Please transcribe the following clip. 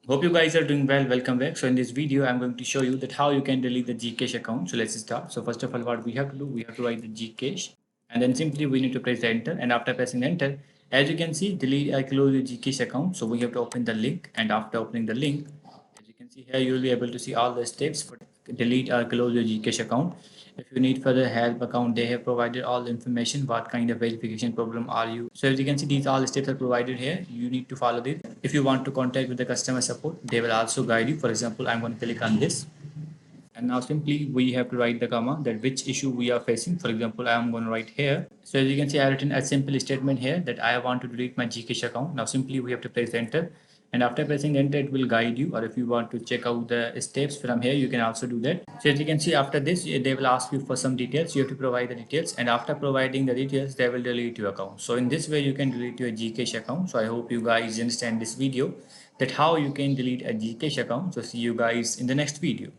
Hope you guys are doing well. Welcome back. So in this video, I'm going to show you that how you can delete the Gcash account. So let's start. So first of all, what we have to do, we have to write the Gcash, and then simply we need to press the enter. And after pressing enter, as you can see, delete close your Gcash account. So we have to open the link, and after opening the link, as you can see here, you will be able to see all the steps for delete or close your Gcash account. If you need further help account, they have provided all the information, what kind of verification problem are you. So as you can see, these all steps are provided here. You need to follow this. If you want to contact with the customer support, they will also guide you. For example, I'm going to click on this. And now simply we have to write the comma that which issue we are facing. For example, I am going to write here. So as you can see, I have written a simple statement here that I want to delete my Gcash account. Now simply we have to press enter. And after pressing enter, it will guide you. Or if you want to check out the steps from here, you can also do that. So as you can see, after this, they will ask you for some details. You have to provide the details. And after providing the details, they will delete your account. So in this way, you can delete your Gcash account. So I hope you guys understand this video that how you can delete a Gcash account. So see you guys in the next video.